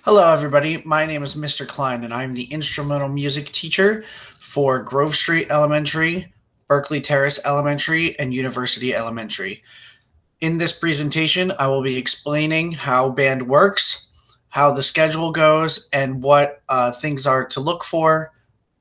Hello, everybody. My name is Mr. Klein, and I'm the instrumental music teacher for Grove Street Elementary, Berkeley Terrace Elementary, and University Elementary. In this presentation, I will be explaining how band works, how the schedule goes, and what things are to look for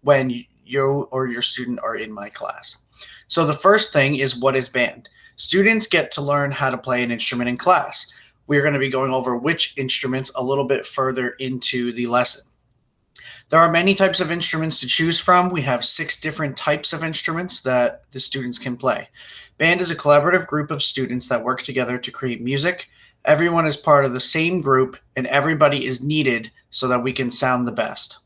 when you or your student are in my class. So, the first thing is, what is band? Students get to learn how to play an instrument in class. We're going to be going over which instruments a little bit further into the lesson. There are many types of instruments to choose from. We have 6 different types of instruments that the students can play. Band is a collaborative group of students that work together to create music. Everyone is part of the same group, and everybody is needed so that we can sound the best.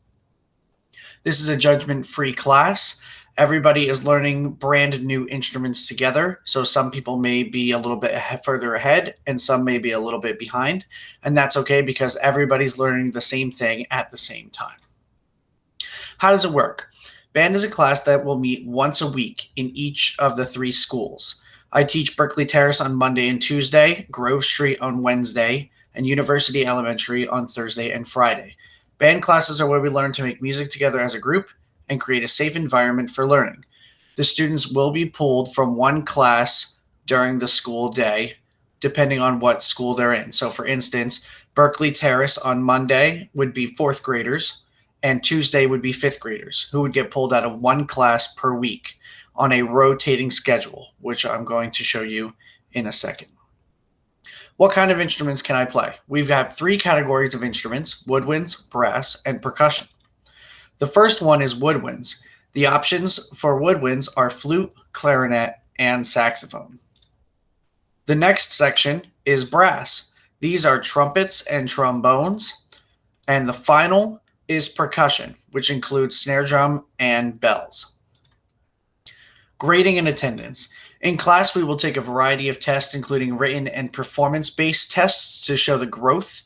This is a judgment-free class. Everybody is learning brand new instruments together. So some people may be a little bit further ahead and some may be a little bit behind. And that's okay because everybody's learning the same thing at the same time. How does it work? Band is a class that will meet once a week in each of the 3 schools. I teach Berkeley Terrace on Monday and Tuesday, Grove Street on Wednesday, and University Elementary on Thursday and Friday. Band classes are where we learn to make music together as a group and create a safe environment for learning. The students will be pulled from one class during the school day, depending on what school they're in. So for instance, Berkeley Terrace on Monday would be 4th graders, and Tuesday would be 5th graders, who would get pulled out of one class per week on a rotating schedule, which I'm going to show you in a second. What kind of instruments can I play? We've got 3 categories of instruments: woodwinds, brass, and percussion. The first one is woodwinds. The options for woodwinds are flute, clarinet, and saxophone. The next section is brass. These are trumpets and trombones. And the final is percussion, which includes snare drum and bells. Grading and attendance. In class, we will take a variety of tests, including written and performance-based tests to show the growth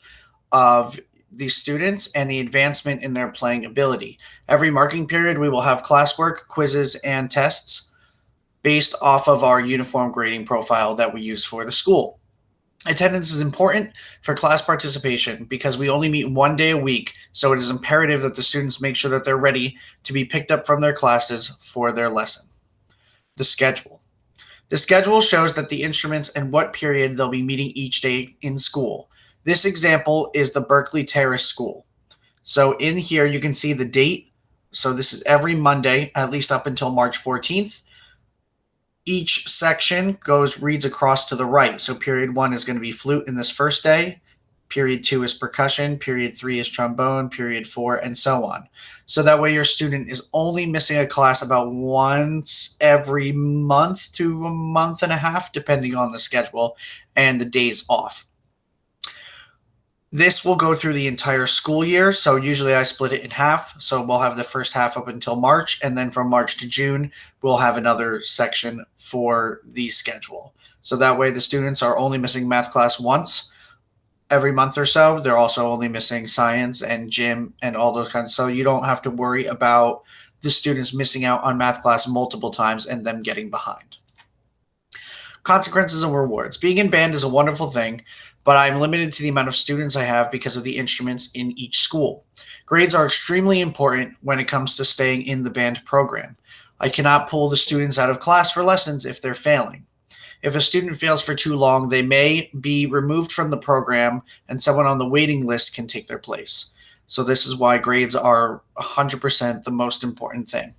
of these students and the advancement in their playing ability. Every marking period, we will have classwork, quizzes, and tests based off of our uniform grading profile that we use for the school. Attendance is important for class participation because we only meet one day a week, so it is imperative that the students make sure that they're ready to be picked up from their classes for their lesson. The schedule. The schedule shows that the instruments and what period they'll be meeting each day in school. This example is the Berkeley Terrace School. So in here, you can see the date. So this is every Monday, at least up until March 14th. Each section reads across to the right. So period 1 is going to be flute in this first day. Period 2 is percussion. Period 3 is trombone. Period 4, and so on. So that way your student is only missing a class about once every month to a month and a half, depending on the schedule and the days off. This will go through the entire school year. So usually I split it in half. So we'll have the first half up until March. And then from March to June, we'll have another section for the schedule. So that way the students are only missing math class once every month or so. They're also only missing science and gym and all those kinds. So you don't have to worry about the students missing out on math class multiple times and them getting behind. Consequences and rewards. Being in band is a wonderful thing, but I'm limited to the amount of students I have because of the instruments in each school. Grades are extremely important when it comes to staying in the band program. I cannot pull the students out of class for lessons if they're failing. If a student fails for too long, they may be removed from the program and someone on the waiting list can take their place. So this is why grades are 100% the most important thing.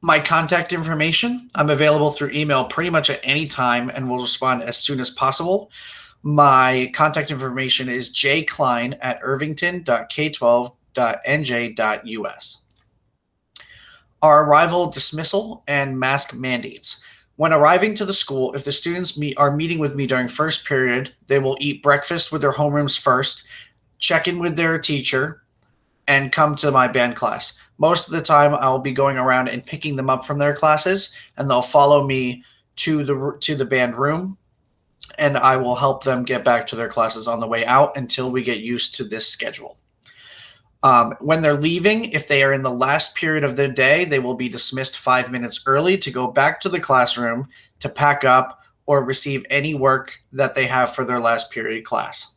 My contact information, I'm available through email pretty much at any time and will respond as soon as possible. My contact information is jklein@irvington.k12.nj.us. Our arrival, dismissal, and mask mandates. When arriving to the school, if the students are meeting with me during first period, they will eat breakfast with their homerooms first, check in with their teacher, and come to my band class. Most of the time, I'll be going around and picking them up from their classes, and they'll follow me to the band room, and I will help them get back to their classes on the way out until we get used to this schedule. When they're leaving, if they are in the last period of their day, they will be dismissed 5 minutes early to go back to the classroom to pack up or receive any work that they have for their last period class.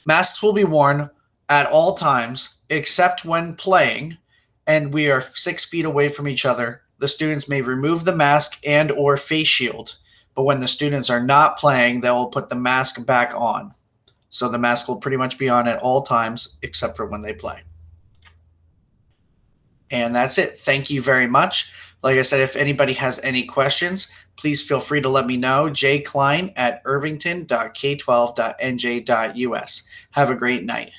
Masks will be worn at all times except when playing, and we are 6 feet away from each other. The students may remove the mask and or face shield, but when the students are not playing, they will put the mask back on. So the mask will pretty much be on at all times except for when they play. And that's it. Thank you very much. Like I said, if anybody has any questions, please feel free to let me know. Klein at irvington.k12.nj.us. Have a great night.